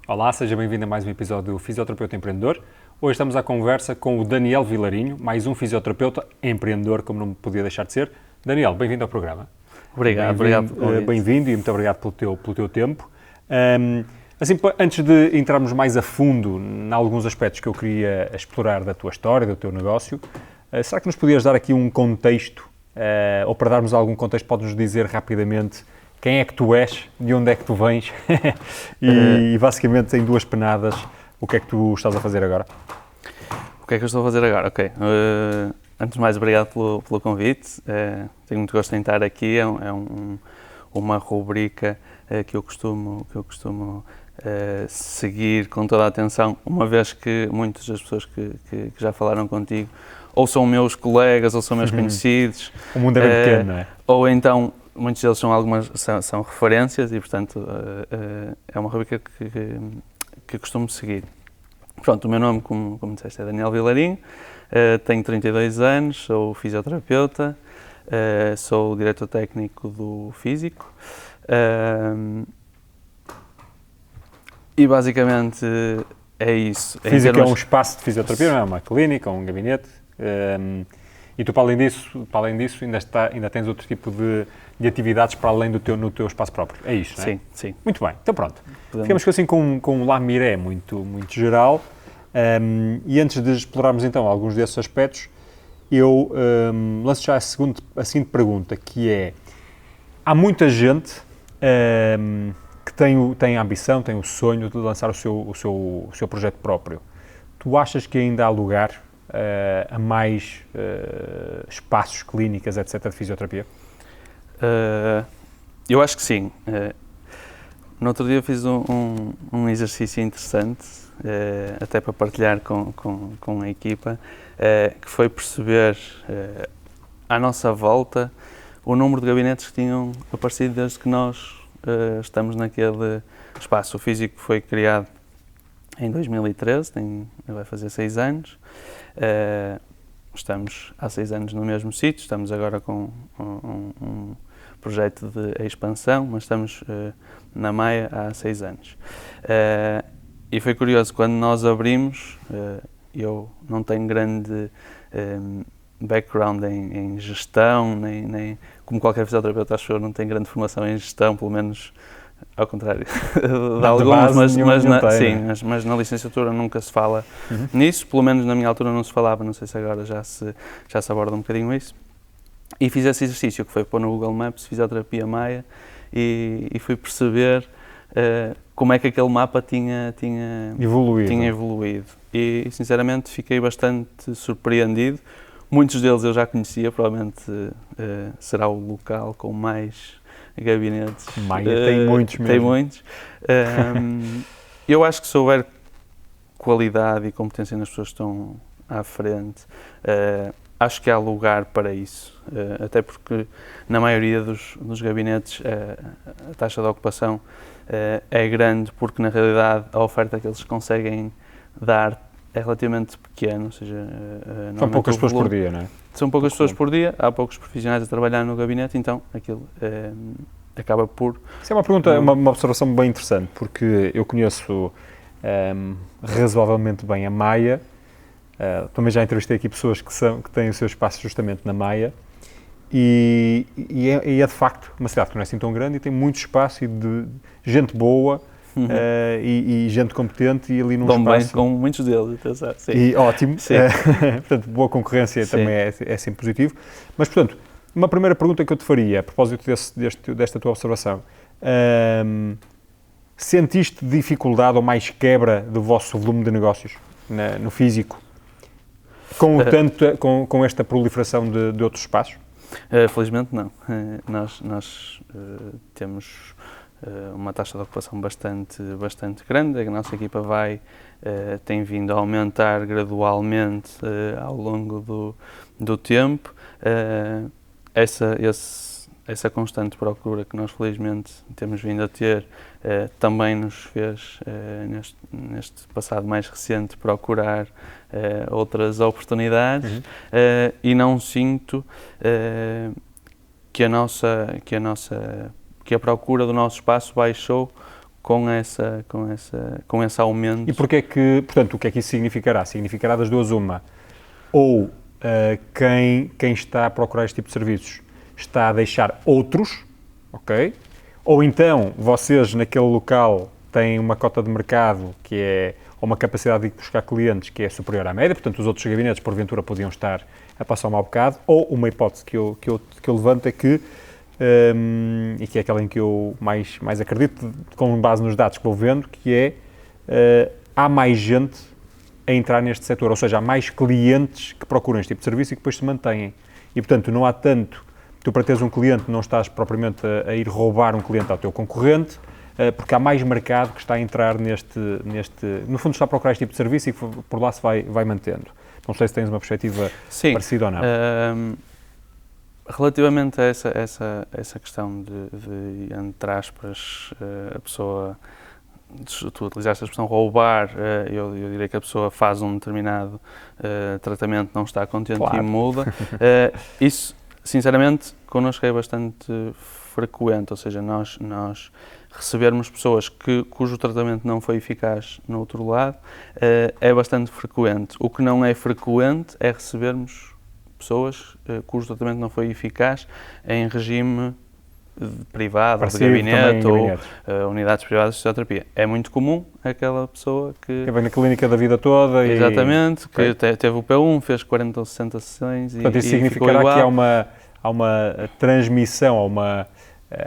Olá, seja bem-vindo a mais um episódio do Fisioterapeuta Empreendedor. Hoje estamos à conversa com o Daniel Vilarinho, mais um fisioterapeuta empreendedor, como não podia deixar de ser. Daniel, bem-vindo ao programa. Obrigado pelo convite. Bem-vindo e muito obrigado pelo teu tempo. Antes de entrarmos mais a fundo em alguns aspectos que eu queria explorar da tua história, do teu negócio, será que nos podias dar aqui um contexto, ou para darmos algum contexto, podes-nos dizer rapidamente quem é que tu és, de onde é que tu vens e basicamente em duas penadas, o que é que tu estás a fazer agora? O que é que eu estou a fazer agora? Ok. Antes de mais, obrigado pelo convite. Tenho muito gosto em estar aqui. Uma rubrica que eu costumo seguir com toda a atenção, uma vez que muitas das pessoas que já falaram contigo ou são meus colegas ou são meus conhecidos. O mundo é bem pequeno, não é? Ou então muitos deles são referências e, portanto, é uma rubrica que costumo seguir. Pronto, o meu nome, como disseste, é Daniel Vilarinho, tenho 32 anos, sou fisioterapeuta, sou o diretor técnico do Físico e basicamente é isso. Físico é um espaço de fisioterapia, não é uma clínica, um gabinete, e tu, para além disso ainda tens outro tipo de atividades para além no teu espaço próprio. É isto, não é? Sim, sim. Muito bem, então pronto. Ficamos assim com um lamiré muito geral, e antes de explorarmos então alguns desses aspectos, eu lanço já a seguinte pergunta, que é: há muita gente que tem a ambição, tem o sonho de lançar o seu projeto próprio. Tu achas que ainda há lugar a mais espaços, clínicas, etc., de fisioterapia? Eu acho que sim. No outro dia fiz um exercício interessante, até para partilhar com a equipa, que foi perceber à nossa volta o número de gabinetes que tinham aparecido desde que nós estamos naquele espaço. O Físico foi criado em 2013, vai fazer 6 anos. Estamos há 6 anos no mesmo sítio, estamos agora com um projeto de expansão, mas estamos na Maia há 6 anos. E foi curioso, quando nós abrimos, eu não tenho grande background em gestão, nem como qualquer fisioterapeuta, acho que eu não tenho grande formação em gestão, pelo menos ao contrário de alguns, mas na licenciatura nunca se fala nisso, pelo menos na minha altura não se falava, não sei se agora já se aborda um bocadinho isso. E fiz esse exercício, que foi pôr no Google Maps Fisioterapia Maia e fui perceber como é que aquele mapa tinha evoluído. E sinceramente fiquei bastante surpreendido. Muitos deles eu já conhecia, provavelmente será o local com mais gabinetes. Maia tem muitos mesmo. Tem muitos. Eu acho que se houver qualidade e competência nas pessoas que estão à frente, acho que há lugar para isso. Até porque na maioria dos gabinetes a taxa de ocupação é grande, porque na realidade a oferta que eles conseguem dar é relativamente pequena, ou seja, são poucas pessoas por dia, não é? São poucas pessoas por dia, há poucos profissionais a trabalhar no gabinete, então aquilo acaba por... Isso é uma pergunta, uma observação bem interessante, porque eu conheço razoavelmente bem a Maia, também já entrevistei aqui pessoas que têm o seu espaço justamente na Maia, e é de facto uma cidade que não é assim tão grande e tem muito espaço e de gente boa, e gente competente, e ali num espaço... bem com muitos deles, atenção. Sim. E ótimo, portanto, boa concorrência também é sempre positivo. Mas, portanto, uma primeira pergunta que eu te faria, a propósito desta tua observação, sentiste dificuldade ou mais quebra do vosso volume de negócios no Físico, com esta proliferação de outros espaços? Felizmente não. Nós temos uma taxa de ocupação bastante grande. A nossa equipa tem vindo a aumentar gradualmente ao longo do tempo. Essa constante procura que nós felizmente temos vindo a ter também nos fez, neste passado mais recente, procurar outras oportunidades, e não sinto que a procura do nosso espaço baixou com esse aumento. E porquê que, portanto, o que é que isso significará? Significará das duas uma, ou quem está a procurar este tipo de serviços está a deixar outros, ok? Ou então vocês naquele local têm uma cota de mercado que é, ou uma capacidade de ir buscar clientes que é superior à média, portanto os outros gabinetes porventura podiam estar a passar um mau bocado, ou uma hipótese que eu levanto é que, e que é aquela em que eu mais acredito, com base nos dados que vou vendo, que é, há mais gente a entrar neste setor, ou seja, há mais clientes que procuram este tipo de serviço e que depois se mantêm. E, portanto, não há tanto, tu para teres um cliente não estás propriamente a ir roubar um cliente ao teu concorrente, porque há mais mercado que está a entrar neste no fundo está a procurar este tipo de serviço e que por lá se vai mantendo. Não sei se tens uma perspectiva parecida ou não. Relativamente a essa questão de entre aspas, a pessoa, tu utilizaste a expressão roubar, eu diria que a pessoa faz um determinado tratamento, não está contente e muda. Isso, sinceramente, connosco é bastante frequente, ou seja, nós recebermos pessoas cujo tratamento não foi eficaz no outro lado, é bastante frequente. O que não é frequente é recebermos pessoas cujo tratamento não foi eficaz em regime privado, de gabinete ou unidades privadas de fisioterapia. É muito comum aquela pessoa que vem na clínica da vida toda exatamente, que teve o P1, fez 40 ou 60 sessões portanto, isso significará que há uma transmissão,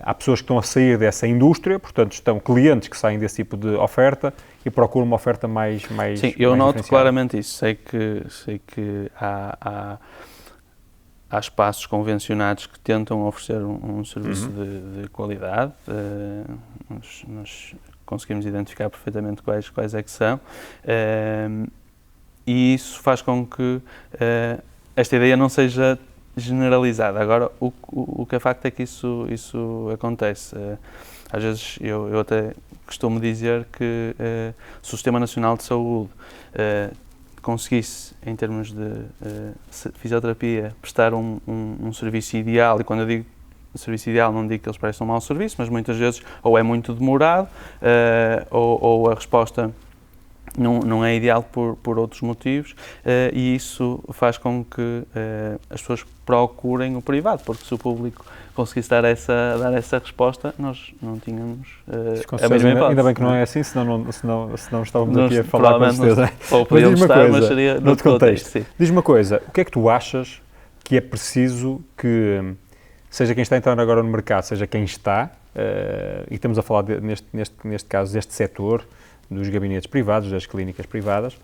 há pessoas que estão a sair dessa indústria, portanto estão clientes que saem desse tipo de oferta e procuram uma oferta mais Sim, eu noto claramente isso. Sei que há espaços convencionados que tentam oferecer um serviço de qualidade. Nós conseguimos identificar perfeitamente quais é que são. E isso faz com que esta ideia não seja generalizada. Agora, o que é facto é que isso acontece. Às vezes eu até costumo dizer que se o Sistema Nacional de Saúde conseguisse, em termos de fisioterapia, prestar um serviço ideal, e quando eu digo serviço ideal não digo que eles prestam um mau serviço, mas muitas vezes ou é muito demorado ou a resposta não é ideal por outros motivos, e isso faz com que as pessoas procurem o privado, porque se o público conseguisse dar essa resposta, nós não tínhamos a mesma hipótese. Ainda bem que não é assim, senão estávamos aqui a falar com certeza. Ou podíamos estar, mas seria no outro contexto. Diz-me uma coisa, o que é que tu achas que é preciso que, seja quem está a entrar agora no mercado, seja quem está, e estamos a falar neste caso deste setor, dos gabinetes privados, das clínicas privadas,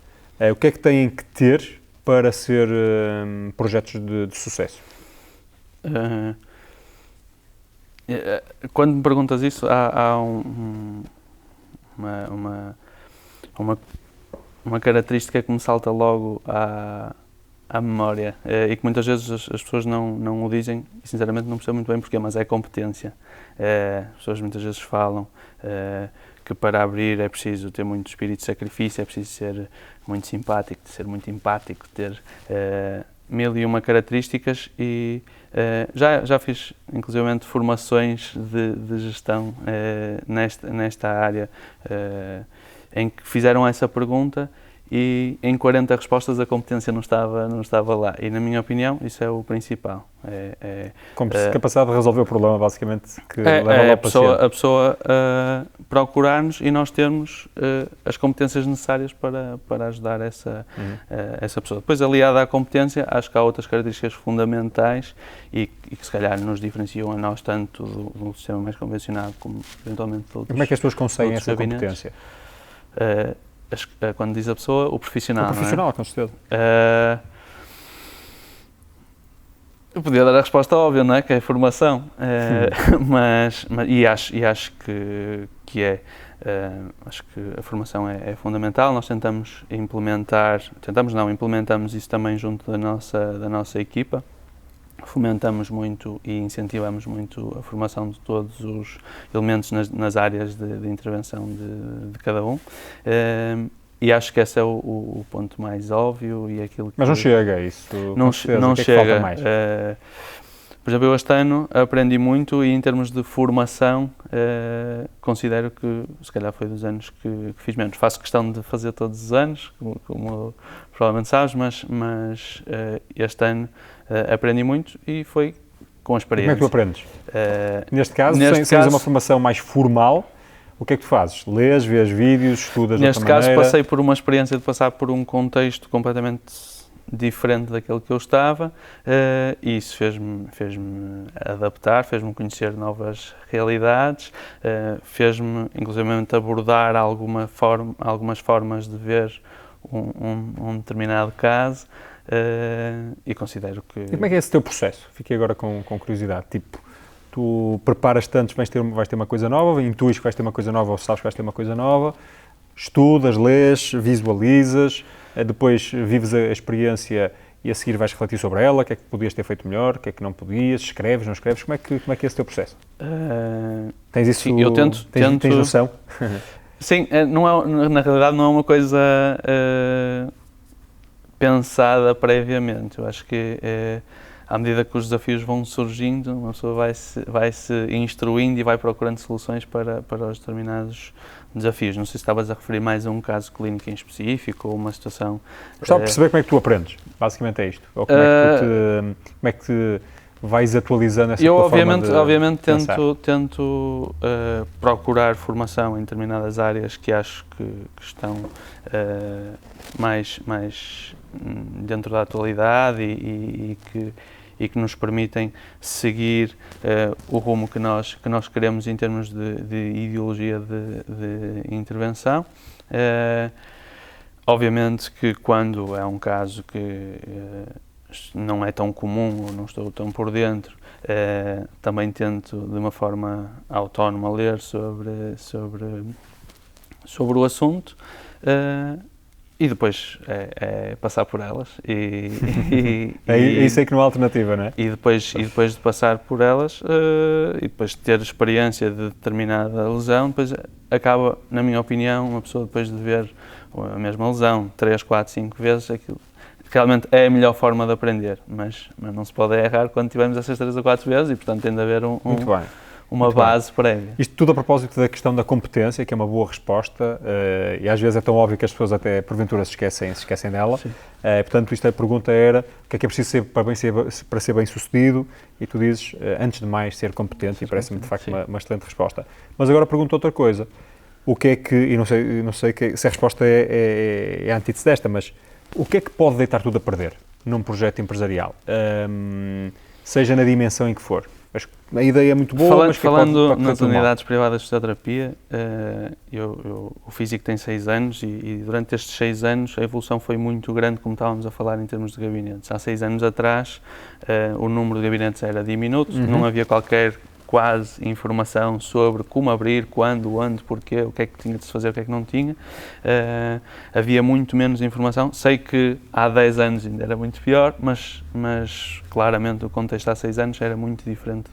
o que é que têm que ter para ser projetos de sucesso? Quando me perguntas isso, há uma característica que me salta logo à memória e que muitas vezes as pessoas não o dizem e sinceramente não percebo muito bem porquê, mas é competência. As pessoas muitas vezes falam que para abrir é preciso ter muito espírito de sacrifício, é preciso ser muito simpático, ser muito empático, ter 1001 características e já fiz inclusivamente formações de gestão nesta área em que fizeram essa pergunta e em 40 respostas a competência não estava lá e na minha opinião isso é o principal. Capacidade de resolver o problema basicamente que leva ao paciente. A pessoa procurar-nos e nós termos as competências necessárias para ajudar essa pessoa. Depois aliada à competência acho que há outras características fundamentais e que se calhar nos diferenciam a nós tanto do sistema mais convencionado como eventualmente de outros. Como é que as pessoas conseguem essa competência? Quando diz a pessoa, o profissional. O profissional, com certeza. Eu podia dar a resposta óbvia, não é? Que é a formação. Acho que é. Acho que a formação é fundamental. Nós implementamos isso também junto da nossa equipa. Fomentamos muito e incentivamos muito a formação de todos os elementos nas áreas de intervenção de cada um. E acho que esse é o ponto mais óbvio e aquilo que... Mas não chega a isso? Não chega. O que é que falta mais? Por exemplo, eu este ano aprendi muito e em termos de formação considero que se calhar foi dos anos que fiz menos. Faço questão de fazer todos os anos, como provavelmente sabes, mas este ano aprendi muito e foi com a experiência. Como é que tu aprendes? Neste caso, sem uma formação mais formal, o que é que tu fazes? Lês, vês vídeos, estudas de outra maneira? Neste caso passei por uma experiência de passar por um contexto completamente diferente daquele que eu estava e isso fez-me adaptar, fez-me conhecer novas realidades, fez-me inclusivamente abordar algumas formas de ver um determinado caso e considero que... E como é que é esse teu processo? Fiquei agora com curiosidade, tipo, tu preparas tanto, vais ter uma coisa nova, intuis que vais ter uma coisa nova ou sabes que vais ter uma coisa nova, estudas, lês, visualizas, depois vives a experiência e a seguir vais refletir sobre ela, o que é que podias ter feito melhor, o que é que não podias, escreves, não escreves, como é que é esse teu processo? Tens isso, sim, eu tento... Tens noção? Sim, na realidade não é uma coisa pensada previamente, eu acho que à medida que os desafios vão surgindo, uma pessoa vai se instruindo e vai procurando soluções para os determinados desafios. Não sei se estavas a referir mais a um caso clínico em específico ou uma situação... Gostava de perceber como é que tu aprendes, basicamente é isto. Ou como é que te vais atualizando essa tua forma de obviamente pensar? tento procurar formação em determinadas áreas que acho que estão mais dentro da atualidade e que nos permitem seguir o rumo que nós queremos em termos de ideologia de intervenção. Obviamente que quando é um caso que não é tão comum ou não estou tão por dentro, também tento de uma forma autónoma ler sobre o assunto e depois passar por elas Isso é que não há alternativa, não é? E depois de passar por elas e depois de ter experiência de determinada lesão, depois acaba, na minha opinião, uma pessoa depois de ver a mesma lesão 3, 4, 5 vezes, aquilo realmente é a melhor forma de aprender, mas não se pode errar quando tivemos essas 3 ou 4 vezes e portanto tem de haver uma base prévia. Isto tudo a propósito da questão da competência, que é uma boa resposta, e às vezes é tão óbvio que as pessoas até porventura se esquecem dela. Portanto, a pergunta era o que é preciso ser para ser bem sucedido, e tu dizes, antes de mais, ser competente, e parece-me de facto uma excelente resposta. Mas agora pergunto outra coisa, o que é que, e não sei se a resposta é a antítese desta, mas o que é que pode deitar tudo a perder num projeto empresarial, seja na dimensão em que for? A ideia é muito boa, mas falando nas unidades privadas de fisioterapia, o físico tem 6 anos e durante estes 6 anos a evolução foi muito grande, como estávamos a falar em termos de gabinetes. Há 6 anos atrás o número de gabinetes era diminuto, não havia quase informação sobre como abrir, quando, onde, porquê, o que é que tinha de se fazer, o que é que não tinha. Havia muito menos informação. Sei que há 10 anos ainda era muito pior, mas claramente o contexto há 6 anos era muito diferente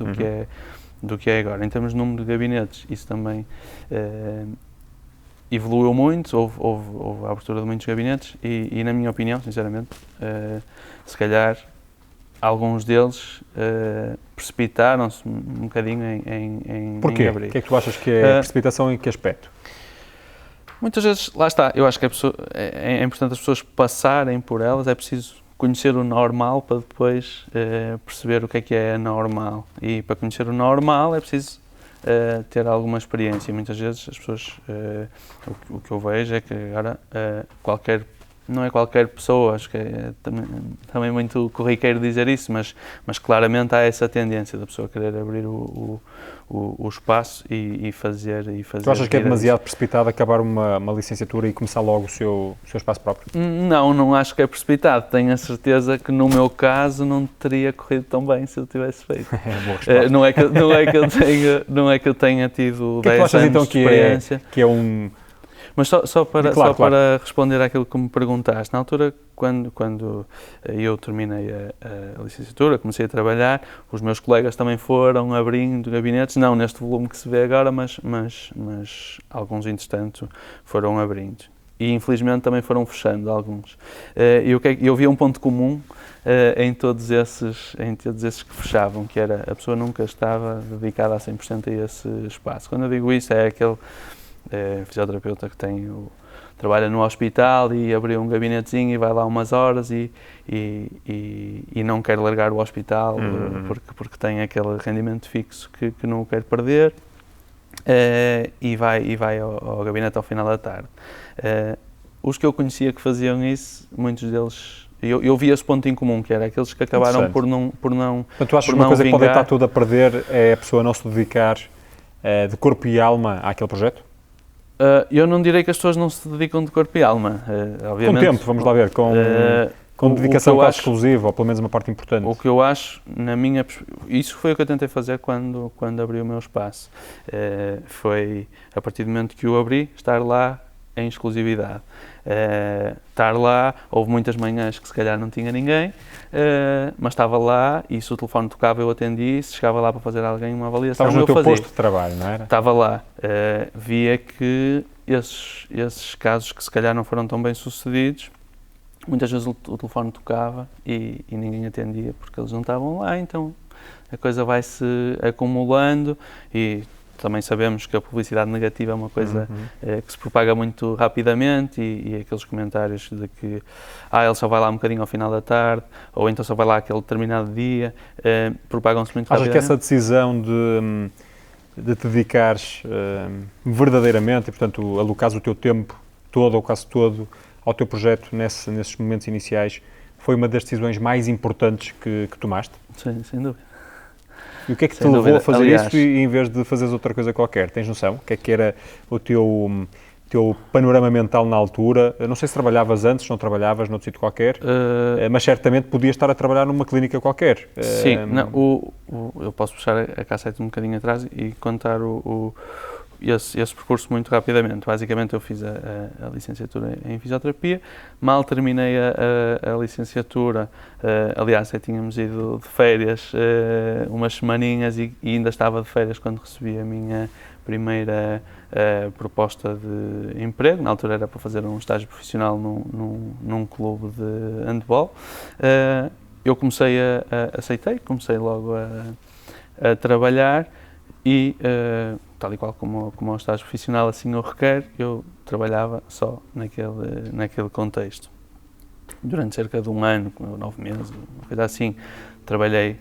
do que é agora. Em termos de número de gabinetes, isso também evoluiu muito, houve a abertura de muitos gabinetes e na minha opinião, sinceramente, se calhar alguns deles precipitaram-se um bocadinho em Porquê? abrir. O que é que tu achas que é precipitação em que aspecto? Muitas vezes, lá está, eu acho que é importante as pessoas passarem por elas, é preciso conhecer o normal para depois perceber o que é normal. E para conhecer o normal é preciso ter alguma experiência. E muitas vezes as pessoas, o que eu vejo é que agora não é qualquer pessoa, acho que é também muito corriqueiro dizer isso, mas claramente há essa tendência da pessoa querer abrir o espaço e fazer. Tu achas que é demasiado precipitado acabar uma licenciatura e começar logo o seu espaço próprio? Não acho que é precipitado. Tenho a certeza que no meu caso não teria corrido tão bem se eu tivesse feito. Boa resposta. Não é que eu tenha tido 10 anos então, de experiência. Que é um... Mas só para responder àquilo que me perguntaste, na altura, quando eu terminei a licenciatura, comecei a trabalhar, os meus colegas também foram abrindo gabinetes, não neste volume que se vê agora, mas alguns, entretanto, foram abrindo. e infelizmente também foram fechando alguns. Eu via um ponto comum em todos esses que fechavam, que era a pessoa nunca estava dedicada a 100% a esse espaço. Quando eu digo isso, é aquele fisioterapeuta que trabalha no hospital e abriu um gabinetezinho e vai lá umas horas e não quer largar o hospital porque tem aquele rendimento fixo que não o quer perder e vai ao gabinete ao final da tarde. Os que eu conhecia que faziam isso, muitos deles, eu vi esse ponto em comum, que era aqueles que acabaram por não Portanto, tu achas que uma coisa que pode estar tudo a perder é a pessoa não se dedicar de corpo e alma àquele projeto? Eu não direi que as pessoas não se dedicam de corpo e alma, obviamente. Com tempo, vamos lá ver, com dedicação quase exclusiva, ou pelo menos uma parte importante. O que eu acho, isso foi o que eu tentei fazer quando abri o meu espaço. Foi, a partir do momento que o abri, estar lá em exclusividade. Estar lá, houve muitas manhãs que se calhar não tinha ninguém, mas estava lá e se o telefone tocava eu atendi, se chegava lá para fazer alguém uma avaliação eu fazia. Estavas no teu posto de trabalho, não era? Estava lá. Via que esses casos que se calhar não foram tão bem sucedidos, muitas vezes o telefone tocava e ninguém atendia porque eles não estavam lá, então a coisa vai-se acumulando e também sabemos que a publicidade negativa é uma coisa que se propaga muito rapidamente e aqueles comentários de que ele só vai lá um bocadinho ao final da tarde ou então só vai lá aquele determinado dia, propagam-se muito rapidamente. Achas que essa decisão de te dedicares verdadeiramente e, portanto, alocares o teu tempo todo ou quase todo ao teu projeto nesses momentos iniciais foi uma das decisões mais importantes que tomaste? Sim, sem dúvida. E o que é que te levou a fazer isto em vez de fazeres outra coisa qualquer? Tens noção? O que é que era o teu panorama mental na altura? Eu não sei se trabalhavas antes, não trabalhavas noutro sítio qualquer, mas certamente podias estar a trabalhar numa clínica qualquer. Sim, eu posso puxar a cassete um bocadinho atrás e contar esse percurso muito rapidamente. Basicamente eu fiz a licenciatura em fisioterapia, mal terminei a licenciatura, aliás, tínhamos ido de férias umas semaninhas e ainda estava de férias quando recebi a minha primeira proposta de emprego. Na altura era para fazer um estágio profissional num clube de handball. Eu aceitei, comecei logo a trabalhar e tal e qual como o estágio profissional assim o requer, eu trabalhava só naquele contexto. Durante cerca de um ano, 9 meses, uma coisa assim, trabalhei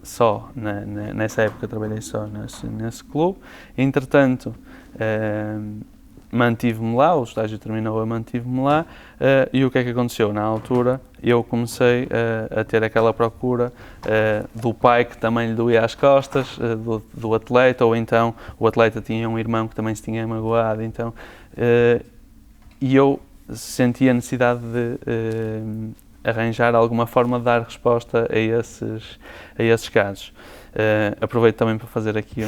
só, nessa época trabalhei só nesse clube. Entretanto, mantive-me lá, o estágio terminou, eu mantive-me lá, e o que é que aconteceu? Na altura, eu comecei a ter aquela procura do pai que também lhe doía as costas, do atleta, ou então o atleta tinha um irmão que também se tinha magoado, então, e eu senti a necessidade de arranjar alguma forma de dar resposta a esses casos. Aproveito também para fazer aqui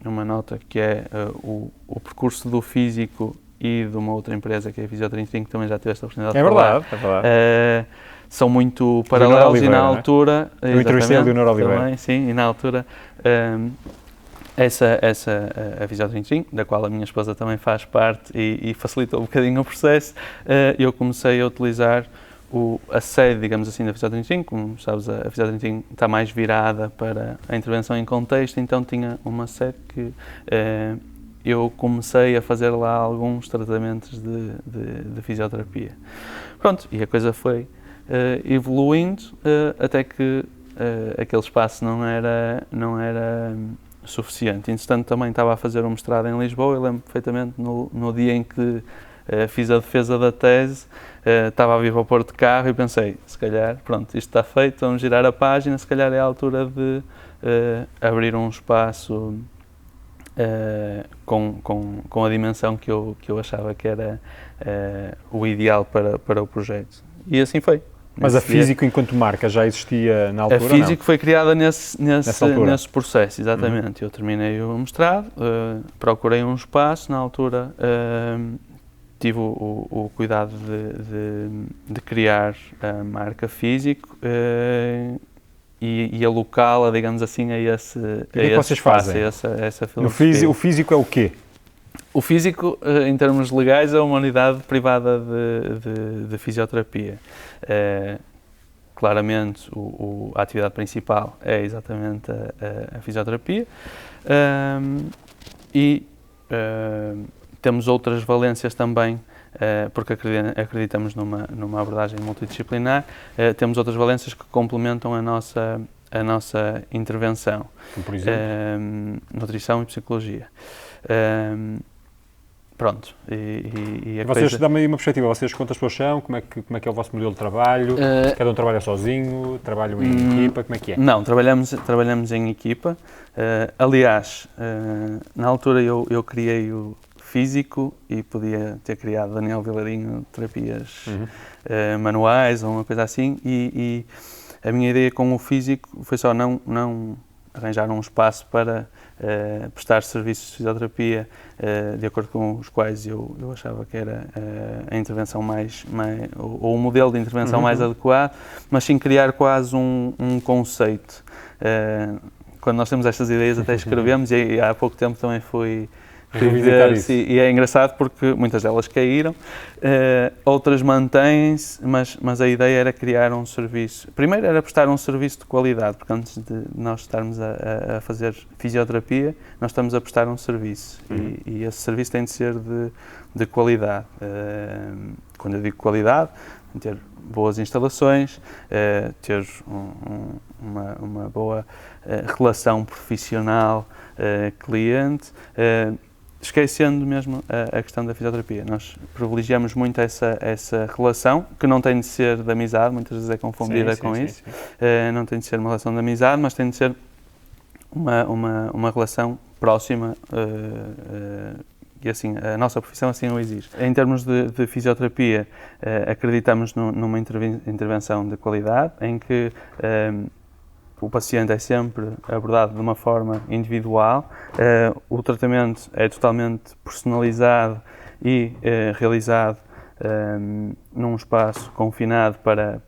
uma nota que é o percurso do físico e de uma outra empresa que é a Fisiotraining, que também já tive esta oportunidade de falar. É verdade. São muito paralelos e na altura... Eu entrevistei a Leonor Oliveira. Também, sim, e na altura a Fisiotraining, da qual a minha esposa também faz parte e facilitou um bocadinho o processo, eu comecei a utilizar a sede, digamos assim, da Fisiotraining. Como sabes, a Fisiotraining está mais virada para a intervenção em contexto, então tinha uma sede que eu comecei a fazer lá alguns tratamentos de fisioterapia. Pronto, e a coisa foi evoluindo até que aquele espaço não era suficiente. Entretanto, também estava a fazer um mestrado em Lisboa. Eu lembro perfeitamente no dia em que fiz a defesa da tese, estava a vir para o Porto de carro e pensei, se calhar, pronto, isto está feito, vamos girar a página, se calhar é a altura de abrir um espaço com a dimensão que eu achava que era o ideal para o projeto. E assim foi. Mas a Físico, enquanto marca, já existia na altura? A Físico foi criada nesse processo, exatamente. Eu terminei o mestrado, procurei um espaço, na altura tive o cuidado de criar a marca Físico e alocá-la, digamos assim, a esse que vocês fazem? Essa filosofia. O Físico é o quê? O físico, em termos legais, é uma unidade privada de fisioterapia. Claramente, a atividade principal é exatamente a fisioterapia e temos outras valências também, porque acreditamos numa abordagem multidisciplinar, temos outras valências que complementam a nossa intervenção. Por exemplo? Nutrição e psicologia. Pronto. E vocês dão-me aí uma perspectiva, vocês quantas pessoas são, como é que é o vosso modelo de trabalho, cada um trabalha sozinho, trabalham em equipa, como é que é? Não, trabalhamos em equipa. Aliás, na altura eu criei o físico e podia ter criado Daniel Vilarinho terapias manuais ou uma coisa assim, e a minha ideia com o físico foi só não arranjar um espaço para prestar serviços de fisioterapia de acordo com os quais eu achava que era a intervenção ou o modelo de intervenção mais adequado, mas sim criar quase um conceito. Quando nós temos estas ideias até escrevemos e há pouco tempo também fui revisitar isso. E é engraçado porque muitas delas caíram, outras mantêm-se, mas a ideia era criar um serviço. Primeiro era prestar um serviço de qualidade, porque antes de nós estarmos a fazer fisioterapia, nós estamos a prestar um serviço e esse serviço tem de ser de qualidade. Quando eu digo qualidade, ter boas instalações, ter uma boa relação profissional cliente, esquecendo mesmo a questão da fisioterapia. Nós privilegiamos muito essa relação, que não tem de ser de amizade, muitas vezes é confundida com isso. Não tem de ser uma relação de amizade, mas tem de ser uma relação próxima e assim, a nossa profissão assim o exige. Em termos de fisioterapia, acreditamos numa intervenção de qualidade, em que o paciente é sempre abordado de uma forma individual, o tratamento é totalmente personalizado e realizado num espaço confinado para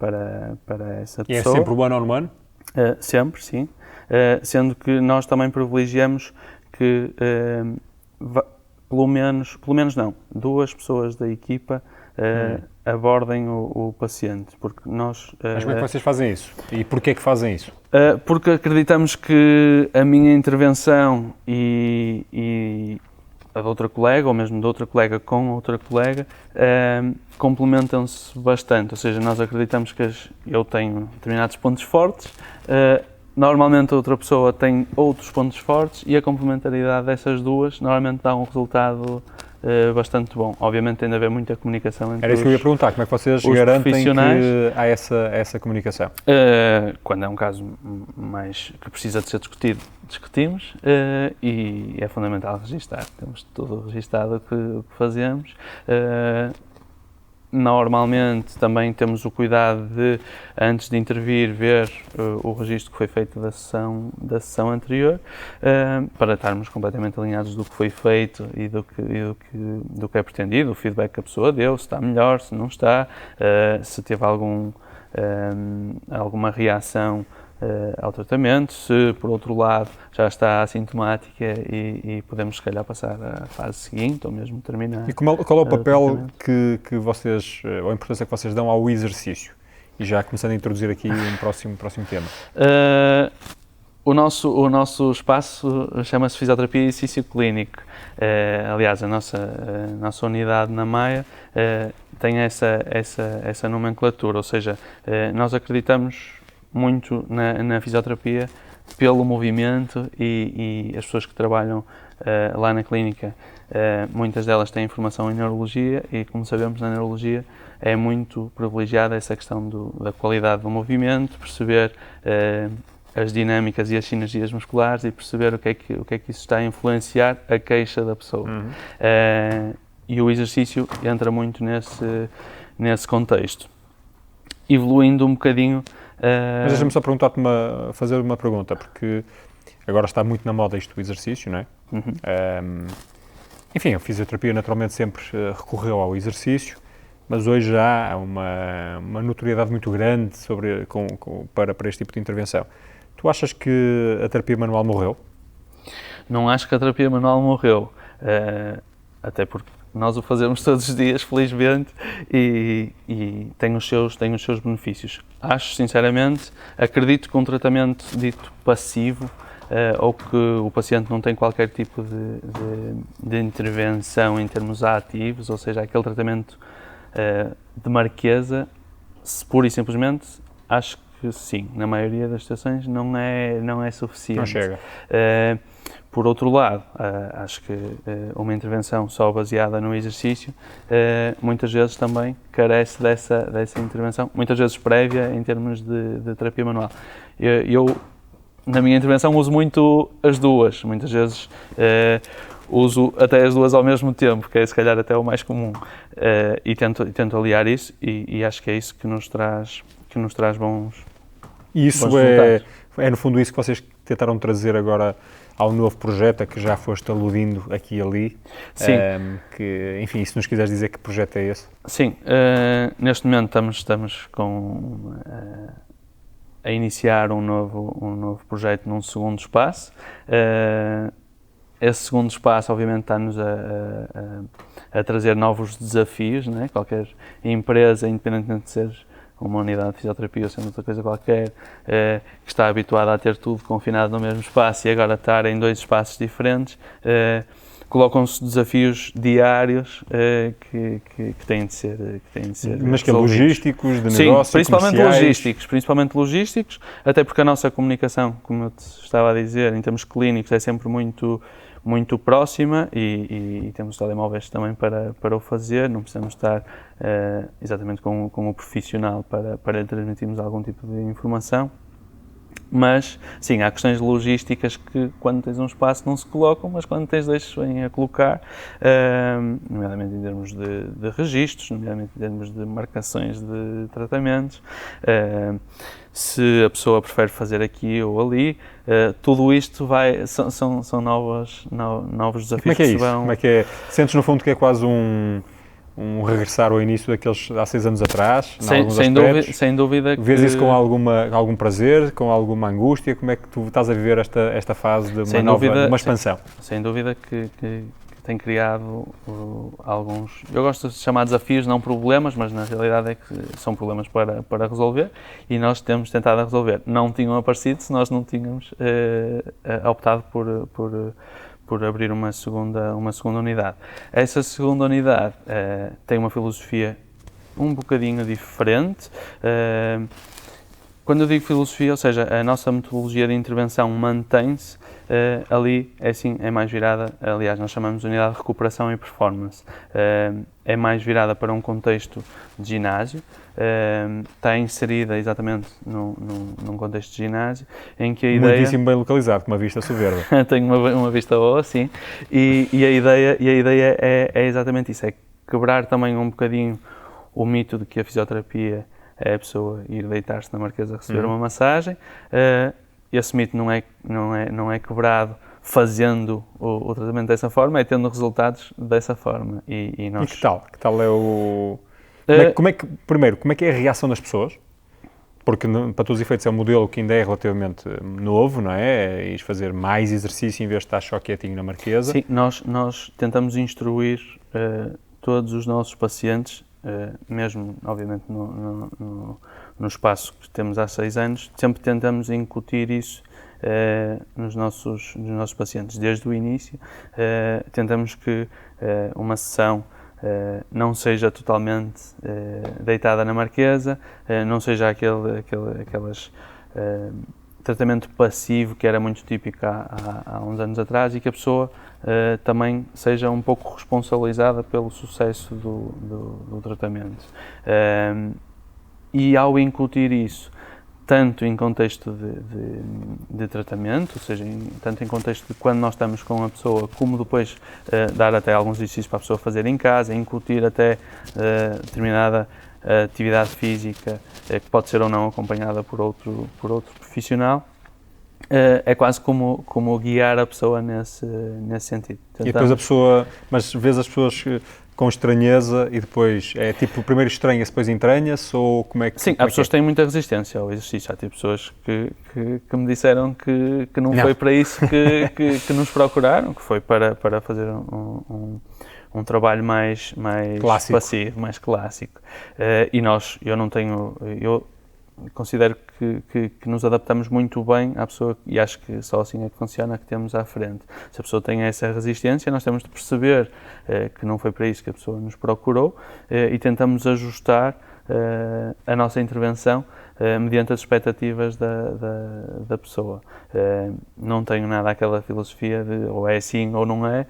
essa pessoa. E é sempre one-on-one? Sempre, sim. Sendo que nós também privilegiamos que pelo menos não, 2 pessoas da equipa abordem o paciente, porque nós... Mas como é que vocês fazem isso? E porquê é que fazem isso? Porque acreditamos que a minha intervenção e a de outra colega, ou mesmo de outra colega com outra colega, complementam-se bastante, ou seja, nós acreditamos que eu tenho determinados pontos fortes, normalmente a outra pessoa tem outros pontos fortes e a complementaridade dessas duas normalmente dá um resultado bastante bom. Obviamente tem de haver muita comunicação entre Era isso que eu ia perguntar, como é que vocês garantem que há essa comunicação? Quando é um caso mais que precisa de ser discutido, discutimos e é fundamental registar. Temos tudo registado o que fazemos. Normalmente também temos o cuidado de, antes de intervir, ver o registro que foi feito da sessão anterior, para estarmos completamente alinhados do que foi feito e do que é pretendido, o feedback que a pessoa deu, se está melhor, se não está, se teve alguma reação ao tratamento, se por outro lado já está assintomática e podemos se calhar passar à fase seguinte ou mesmo terminar. E qual é o papel que vocês, ou a importância que vocês dão ao exercício? E já começando a introduzir aqui um próximo tema. O nosso espaço chama-se Fisioterapia e Exercício Clínico. Aliás, a nossa unidade na Maia tem essa nomenclatura, ou seja, nós acreditamos muito na fisioterapia pelo movimento e as pessoas que trabalham lá na clínica, muitas delas têm formação em neurologia e, como sabemos, na neurologia é muito privilegiada essa questão da qualidade do movimento, perceber as dinâmicas e as sinergias musculares e perceber o que é que isso está a influenciar a queixa da pessoa. E o exercício entra muito nesse contexto. Evoluindo um bocadinho... Mas deixa-me só fazer uma pergunta, porque agora está muito na moda isto do exercício, não é? Enfim, a fisioterapia naturalmente sempre recorreu ao exercício, mas hoje já há uma notoriedade muito grande para este tipo de intervenção. Tu achas que a terapia manual morreu? Não acho que a terapia manual morreu. até porque nós o fazemos todos os dias, felizmente, e tem os seus benefícios. Acho, sinceramente, acredito que um tratamento dito passivo, ou que o paciente não tem qualquer tipo de intervenção em termos ativos, ou seja, aquele tratamento de marquesa, pura e simplesmente, acho que sim, na maioria das situações não é suficiente. Não chega. Por outro lado, acho que uma intervenção só baseada no exercício, muitas vezes também carece dessa intervenção, muitas vezes prévia em termos de terapia manual. Eu, na minha intervenção, uso muito as duas, muitas vezes uso até as duas ao mesmo tempo, que é se calhar até o mais comum, e tento aliar isso, e acho que é isso que nos traz bons resultados. É no fundo isso que vocês tentaram trazer agora ao novo projeto, a que já foste aludindo aqui e ali. Sim. Enfim, se nos quiseres dizer que projeto é esse. Sim, neste momento estamos a iniciar um novo projeto num segundo espaço. Esse segundo espaço, obviamente, está-nos a trazer novos desafios, né? Qualquer empresa, independentemente de ser uma unidade de fisioterapia ou sendo outra coisa qualquer, que está habituada a ter tudo confinado no mesmo espaço e agora estar em dois espaços diferentes, colocam-se desafios diários que têm de ser Mas que é logísticos, de Sim, negócio, principalmente logísticos, até porque a nossa comunicação, como eu te estava a dizer, em termos clínicos, é sempre muito próxima e temos telemóveis também para o fazer, não precisamos estar exatamente com o profissional para transmitirmos algum tipo de informação. Mas, sim, há questões logísticas que, quando tens um espaço, não se colocam, mas quando tens dois, vêm a colocar, nomeadamente em termos de registros, nomeadamente em termos de marcações de tratamentos, se a pessoa prefere fazer aqui ou ali, tudo isto são novos desafios. Como é que é isso? Como é que é? Sentes, no fundo, que é quase um regressar ao início daqueles há 6 anos atrás, sem dúvida que... Vês isso com algum prazer, com alguma angústia? Como é que tu estás a viver esta fase de uma expansão? Sem dúvida que tem criado alguns... Eu gosto de chamar desafios, não problemas, mas na realidade é que são problemas para resolver e nós temos tentado resolver. Não tinham aparecido se nós não tínhamos optado por abrir uma segunda unidade. Essa segunda unidade tem uma filosofia um bocadinho diferente. Quando eu digo filosofia, ou seja, a nossa metodologia de intervenção mantém-se, ali é mais virada, aliás, nós chamamos de unidade de recuperação e performance. É mais virada para um contexto de ginásio, está inserida exatamente num contexto de ginásio, em que a ideia... Muitíssimo bem localizado, com uma vista soberba. Tenho uma vista boa, sim, e a ideia é exatamente isso, é quebrar também um bocadinho o mito de que a fisioterapia é a pessoa ir deitar-se na marquesa a receber uma massagem. Esse mito não é quebrado fazendo o tratamento dessa forma, é tendo resultados dessa forma. E nós... que tal? Que tal é o... Primeiro, como é que é a reação das pessoas? Porque, para todos os efeitos, é um modelo que ainda é relativamente novo, não é? E fazer mais exercício em vez de estar só quietinho na marquesa. Sim, nós tentamos instruir todos os nossos pacientes, mesmo, obviamente, no espaço que temos há 6 anos, sempre tentamos incutir isso nos nossos pacientes. Desde o início, tentamos que uma sessão não seja totalmente deitada na marquesa, não seja aqueles tratamento passivo que era muito típico há uns anos atrás e que a pessoa também seja um pouco responsabilizada pelo sucesso do tratamento. E ao incutir isso, tanto em contexto de tratamento, ou seja, tanto em contexto de quando nós estamos com a pessoa, como depois dar até alguns exercícios para a pessoa fazer em casa, incutir até determinada atividade física, que pode ser ou não acompanhada por outro profissional, é quase como guiar a pessoa nesse sentido. E depois mas vês as pessoas com estranheza e depois é tipo, primeiro estranha-se, depois entranha-se, ou como é que... Sim, há pessoas que têm muita resistência ao exercício. Há tipo pessoas que me disseram que não foi para isso que nos procuraram, que foi para fazer um trabalho mais passivo, mais clássico. Eu considero que nos adaptamos muito bem à pessoa, e acho que só assim é que funciona, que temos à frente. Se a pessoa tem essa resistência, nós temos de perceber que não foi para isso que a pessoa nos procurou e tentamos ajustar a nossa intervenção mediante as expectativas da pessoa. Não tenho nada aquela filosofia de ou é assim ou não é.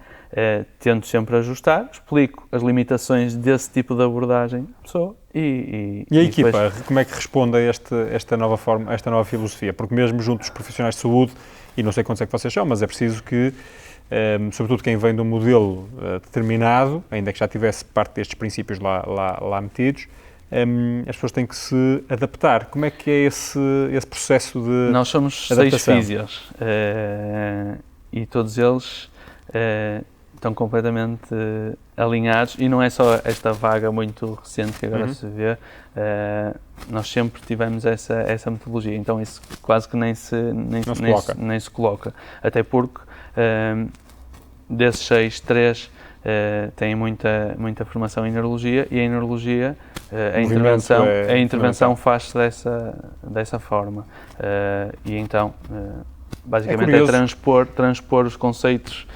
Tento sempre ajustar, explico as limitações desse tipo de abordagem à pessoa e a equipa, depois... como é que responde a esta nova forma, a esta nova filosofia? Porque mesmo junto dos profissionais de saúde, e não sei quantos é que vocês são, mas é preciso que, sobretudo quem vem de um modelo determinado, ainda que já tivesse parte destes princípios lá metidos, as pessoas têm que se adaptar. Como é que é esse processo de Nós somos adaptação? 6 físios e todos eles estão completamente alinhados, e não é só esta vaga muito recente que agora se vê, nós sempre tivemos essa metodologia, então isso quase que nem se coloca, até porque desses 6, 3 têm muita formação em neurologia, e em neurologia a intervenção faz-se dessa forma, e então basicamente é transpor os conceitos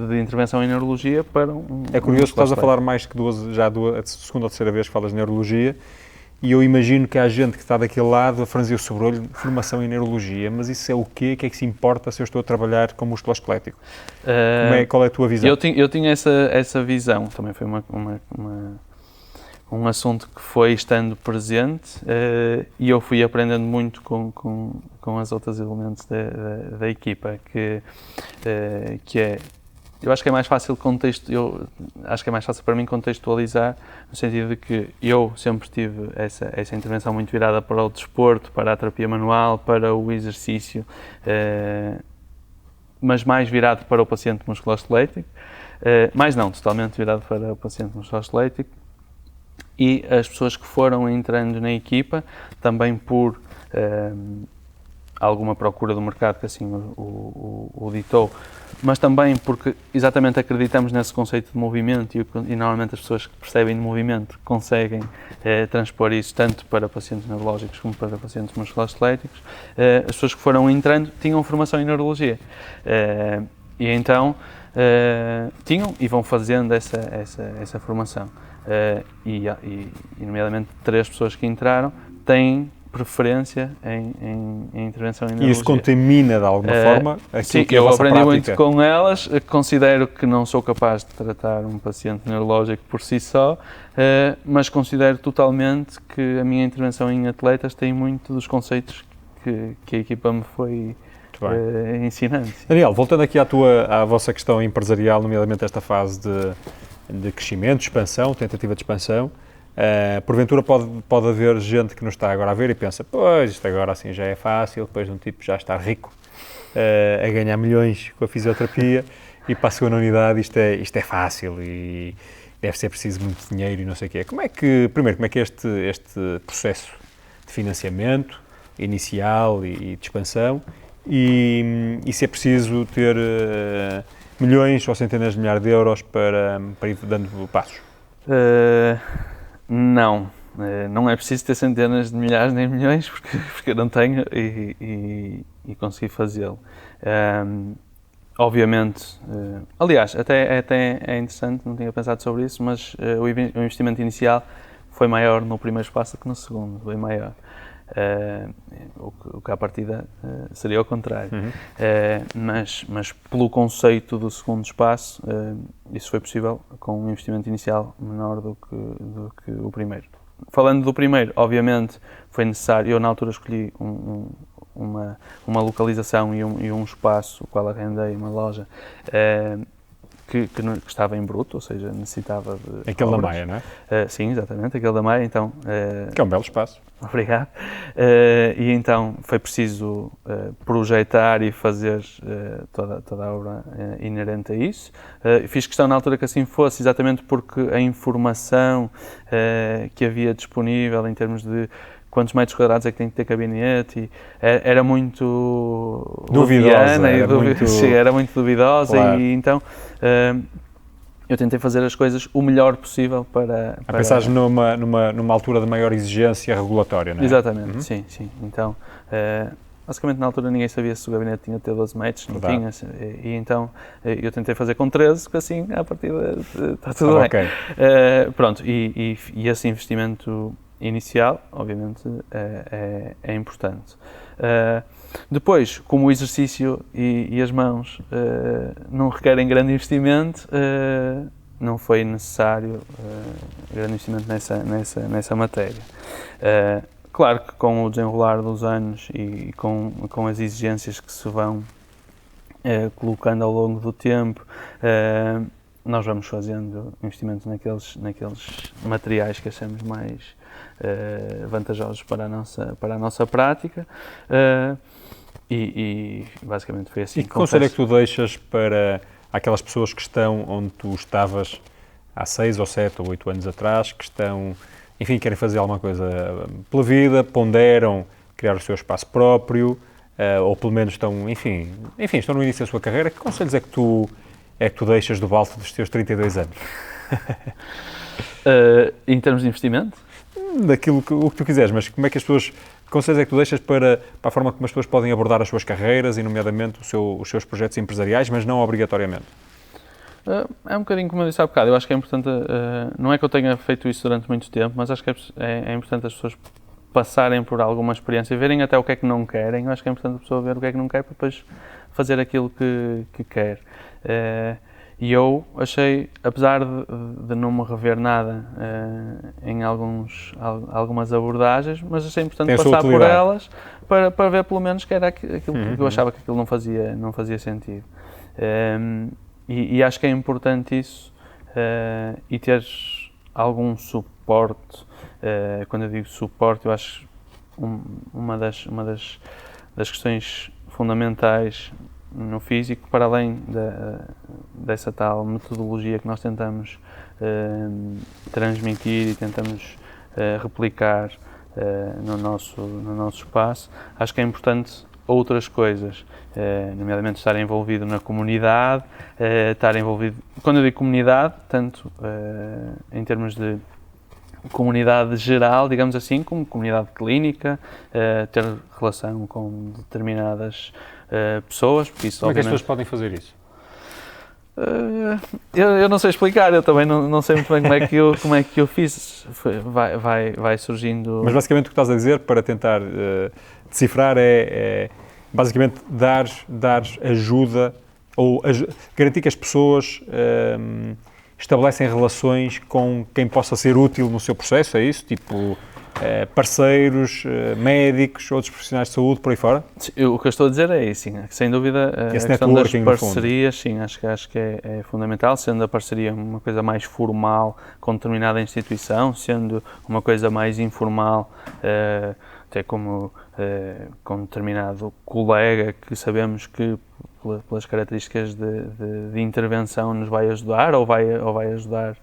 de intervenção em neurologia para É curioso que estás a falar mais que a segunda ou terceira vez que falas de neurologia, e eu imagino que há gente que está daquele lado a franzir o sobre-olho, formação em neurologia, mas isso é o quê? O que é que se importa se eu estou a trabalhar com músculo esquelético? Qual é a tua visão? Eu tinha essa visão, também foi um assunto que foi estando presente, e eu fui aprendendo muito com as outras elementos da equipa, que é, eu acho que é mais fácil para mim contextualizar, no sentido de que eu sempre tive essa intervenção muito virada para o desporto, para a terapia manual, para o exercício, mas mais virado para o paciente musculoesquelético, mais não, totalmente virado para o paciente musculoesquelético. E as pessoas que foram entrando na equipa, também por alguma procura do mercado que assim o ditou, mas também porque exatamente acreditamos nesse conceito de movimento, e normalmente as pessoas que percebem de movimento conseguem transpor isso tanto para pacientes neurológicos como para pacientes musculoesqueléticos. As pessoas que foram entrando tinham formação em neurologia, e então tinham e vão fazendo essa formação. E nomeadamente 3 pessoas que entraram têm preferência em intervenção em neurologia. E isso contamina de alguma forma aquilo sim, que é a vossa prática? Eu aprendi muito com elas, considero que não sou capaz de tratar um paciente neurológico por si só, mas considero totalmente que a minha intervenção em atletas tem muito dos conceitos que a equipa me foi ensinando. Daniel, voltando aqui à vossa questão empresarial, nomeadamente esta fase de crescimento, expansão, tentativa de expansão, porventura pode haver gente que nos está agora a ver e pensa, pois, isto agora assim já é fácil, depois de um tipo já está rico, a ganhar milhões com a fisioterapia, e para a segunda unidade isto é fácil e deve ser preciso muito dinheiro e não sei o quê. Como é que é este processo de financiamento inicial e de expansão, e se é preciso ter milhões ou centenas de milhares de euros para ir dando passos? Não é preciso ter centenas de milhares nem milhões, porque eu não tenho e consegui fazê-lo. Obviamente, aliás, até é interessante, não tinha pensado sobre isso, mas o investimento inicial foi maior no primeiro espaço do que no segundo, bem maior. O que à partida seria ao contrário. Mas pelo conceito do segundo espaço, isso foi possível com um investimento inicial menor do que o primeiro. Falando do primeiro, obviamente foi necessário, eu na altura escolhi uma localização e um espaço, o qual arrendei uma loja, que estava em bruto, ou seja, necessitava de Aquele obras. da Maia, não é? Sim, exatamente, aquele da Maia, então... Que é um belo espaço. Obrigado. E então foi preciso projetar e fazer toda a obra inerente a isso. Fiz questão na altura que assim fosse, exatamente porque a informação que havia disponível em termos de quantos metros quadrados é que tem que ter gabinete, e era muito duvidosa, era muito duvidosa, claro. E então eu tentei fazer as coisas o melhor possível para... A pensar numa altura de maior exigência regulatória, não é? Exatamente, sim. Então, basicamente na altura ninguém sabia se o gabinete tinha de ter 12 metros, não tinha, e então eu tentei fazer com 13, que assim, à partida, está tudo bem. Okay. Pronto, e esse investimento inicial, obviamente, é importante. Depois, como o exercício e as mãos não requerem grande investimento, não foi necessário grande investimento nessa matéria. Claro que com o desenrolar dos anos e com as exigências que se vão colocando ao longo do tempo, nós vamos fazendo investimentos naqueles materiais que achamos mais vantajosos para a nossa prática. E basicamente foi assim. E que conselho é que tu deixas para aquelas pessoas que estão onde tu estavas há 6 ou 7 ou 8 anos atrás, que estão, enfim, querem fazer alguma coisa pela vida, ponderam criar o seu espaço próprio, ou pelo menos estão, enfim, estão no início da sua carreira? Que conselhos é que tu deixas do balde dos teus 32 anos? Em termos de investimento? O que tu quiseres, mas como é que as pessoas... Que conselhos é que tu deixas para a forma como as pessoas podem abordar as suas carreiras e, nomeadamente, os seus projetos empresariais, mas não obrigatoriamente? É um bocadinho como eu disse há bocado. Eu acho que é importante... não é que eu tenha feito isso durante muito tempo, mas acho que é importante as pessoas passarem por alguma experiência, verem até o que é que não querem. Eu acho que é importante a pessoa ver o que é que não quer para depois fazer aquilo que quer. E eu achei, apesar de não me rever nada em algumas abordagens, mas achei importante passar por elas para ver pelo menos que era aquilo que eu achava que aquilo não fazia sentido. E acho que é importante isso e ter algum suporte. Quando eu digo suporte, eu acho uma das questões fundamentais no físico, para além dessa tal metodologia que nós tentamos transmitir e tentamos replicar no nosso espaço, acho que é importante outras coisas, nomeadamente estar envolvido na comunidade, estar envolvido, quando eu digo comunidade, tanto em termos de comunidade geral, digamos assim, como comunidade clínica, ter relação com determinadas pessoas, porque isso, como é que as pessoas podem fazer isso? Eu não sei explicar, eu também não sei muito bem como é que eu fiz, vai surgindo... Mas basicamente o que estás a dizer, para tentar decifrar, é basicamente dar ajuda, ou garantir que as pessoas estabelecem relações com quem possa ser útil no seu processo, é isso? Tipo, parceiros, médicos, outros profissionais de saúde, por aí fora? O que eu estou a dizer é isso, sim, sem dúvida, a questão das parcerias, sim, acho que é fundamental, sendo a parceria uma coisa mais formal com determinada instituição, sendo uma coisa mais informal, até como com determinado colega que sabemos que pelas características de intervenção nos vai ajudar, ou vai ajudar,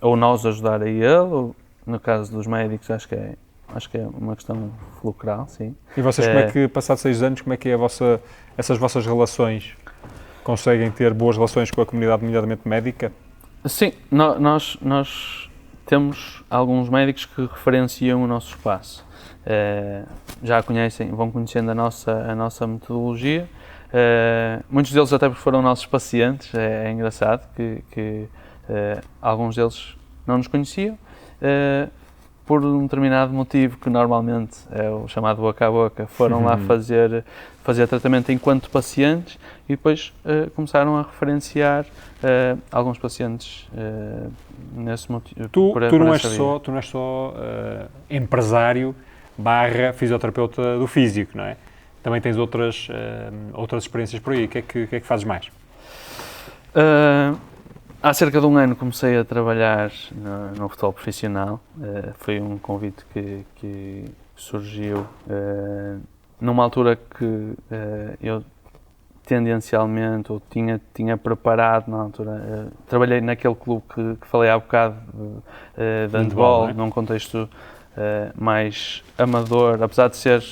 ou nós ajudar a ele, ou, no caso dos médicos, acho que é uma questão fulcral, sim. E vocês, como é que, passados 6 anos, como é que é essas vossas relações? Conseguem ter boas relações com a comunidade, nomeadamente médica? Sim, nós temos alguns médicos que referenciam o nosso espaço. Já vão conhecendo a nossa metodologia. Muitos deles até foram nossos pacientes. É engraçado que alguns deles não nos conheciam, por um determinado motivo que normalmente é o chamado boca a boca, foram lá fazer tratamento enquanto pacientes e depois começaram a referenciar alguns pacientes nesse motivo. Tu não és só empresário / fisioterapeuta do físico, não é? Também tens outras experiências por aí. O que é que fazes mais? Há cerca de um ano comecei a trabalhar no futebol profissional. Foi um convite que surgiu numa altura que eu tendencialmente, ou tinha preparado na altura, trabalhei naquele clube que falei há bocado de handball, num contexto mais amador, apesar de ser,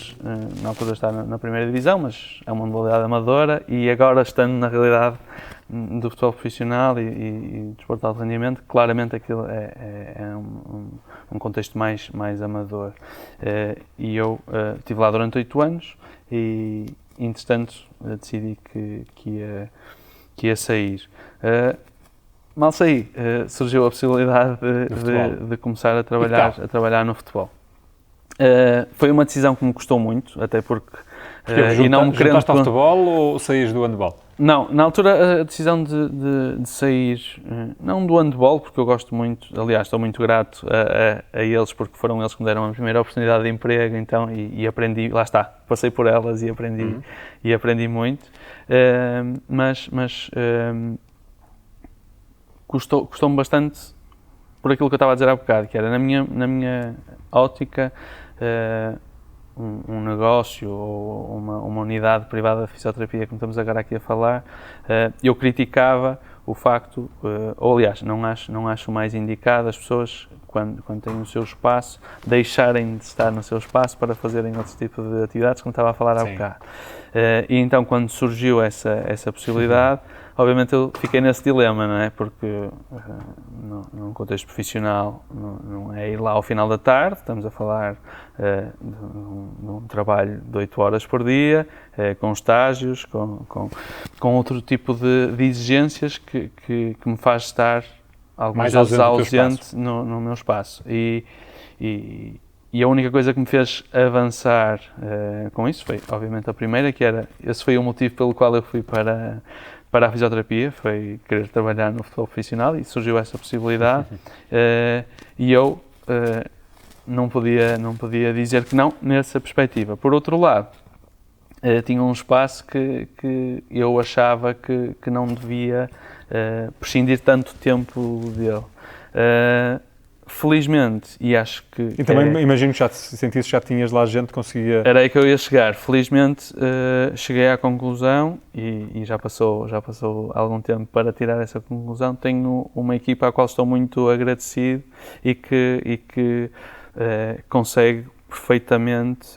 na altura estar na primeira divisão, mas é uma modalidade amadora, e agora estando na realidade do futebol profissional e desporto de alto rendimento, claramente aquilo é um contexto mais amador. E eu estive lá durante 8 anos e, entretanto, decidi que ia sair. Mal saí, surgiu a possibilidade de começar a trabalhar no futebol. Foi uma decisão que me custou muito, até porque... Juntaste ao futebol ou saís do handball? Não, na altura a decisão de sair, não do handball, porque eu gosto muito, aliás, estou muito grato a eles, porque foram eles que me deram a primeira oportunidade de emprego, então, e aprendi, lá está, passei por elas e aprendi muito, mas custou-me bastante por aquilo que eu estava a dizer há bocado, que era na minha ótica, um negócio ou uma unidade privada de fisioterapia, como estamos agora aqui a falar, eu criticava o facto, ou aliás, não acho mais indicado as pessoas, quando têm o seu espaço, deixarem de estar no seu espaço para fazerem outro tipo de atividades, como estava a falar há bocado. E então, quando surgiu essa possibilidade, obviamente eu fiquei nesse dilema, não é? Porque num contexto profissional não é ir lá ao final da tarde, estamos a falar de um trabalho de 8 horas por dia, com estágios, com outro tipo de exigências que me faz estar algumas vezes ausente no meu espaço. E a única coisa que me fez avançar com isso foi, obviamente, a primeira, que era, esse foi o motivo pelo qual eu fui para a fisioterapia, foi querer trabalhar no futebol profissional, e surgiu essa possibilidade, e eu não podia dizer que não nessa perspectiva. Por outro lado, tinha um espaço que eu achava que não devia prescindir tanto tempo dele. Felizmente, e acho que... E também imagino que já sentiste que já tinhas lá gente que conseguia... Era aí que eu ia chegar. Felizmente, cheguei à conclusão, e já passou algum tempo para tirar essa conclusão. Tenho uma equipa à qual estou muito agradecido e que consegue perfeitamente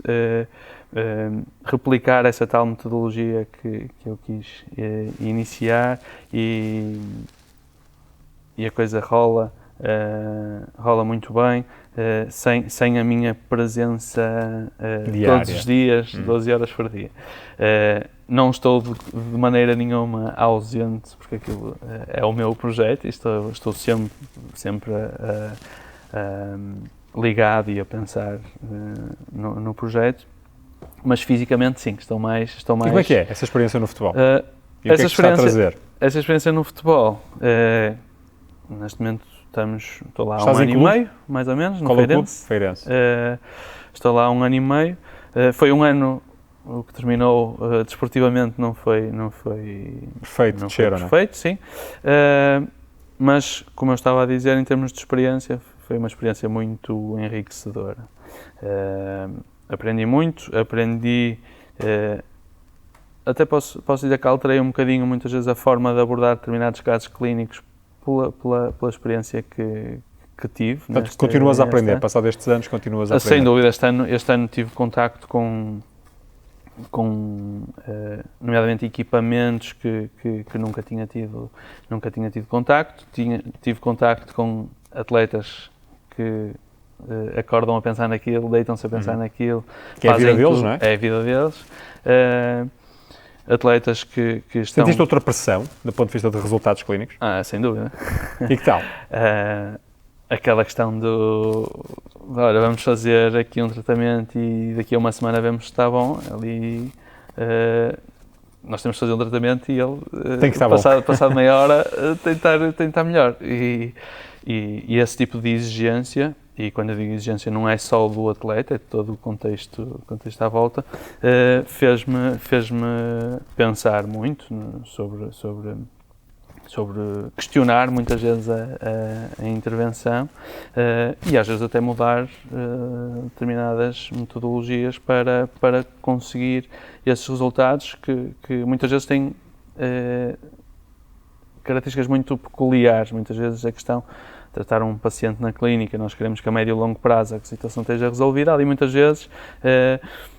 replicar essa tal metodologia que eu quis iniciar, e a coisa rola muito bem, sem a minha presença todos os dias, 12 horas por dia. Não estou de maneira nenhuma ausente, porque aquilo é o meu projeto, e estou sempre ligado e a pensar no projeto, mas fisicamente sim, estou mais... E como é que é essa experiência no futebol? E o que é que está a trazer? Essa experiência no futebol, neste momento estou lá há um ano e meio, mais ou menos, no Feirense. Estou lá há um ano e meio. Foi um ano que terminou desportivamente, não foi perfeito, não foi perfeito, sim. Mas, como eu estava a dizer, em termos de experiência, foi uma experiência muito enriquecedora. Aprendi muito, até posso dizer que alterei um bocadinho, muitas vezes, a forma de abordar determinados casos clínicos pela experiência que tive. Portanto, continuas a aprender, passado estes anos, continuas a aprender. Sem dúvida, este ano tive contacto com nomeadamente equipamentos que nunca tinha tido contacto. Tive contacto com atletas que acordam a pensar naquilo, deitam-se a pensar naquilo. Que é a vida deles, não é? É a vida deles. Atletas que estão... Sentiste outra pressão, do ponto de vista de resultados clínicos? Sem dúvida. E que tal? Aquela questão olha, vamos fazer aqui um tratamento e daqui a uma semana vemos se está bom. Ali, nós temos que fazer um tratamento e ele, tem que estar passado meia hora, tem que estar melhor. E esse tipo de exigência, e quando eu digo exigência não é só do atleta, é de todo o contexto à volta, fez-me pensar muito sobre sobre questionar muitas vezes a intervenção e às vezes até mudar determinadas metodologias para conseguir esses resultados que muitas vezes têm características muito peculiares. Muitas vezes a questão de tratar um paciente na clínica, nós queremos que a médio e longo prazo a situação esteja resolvida, ali muitas vezes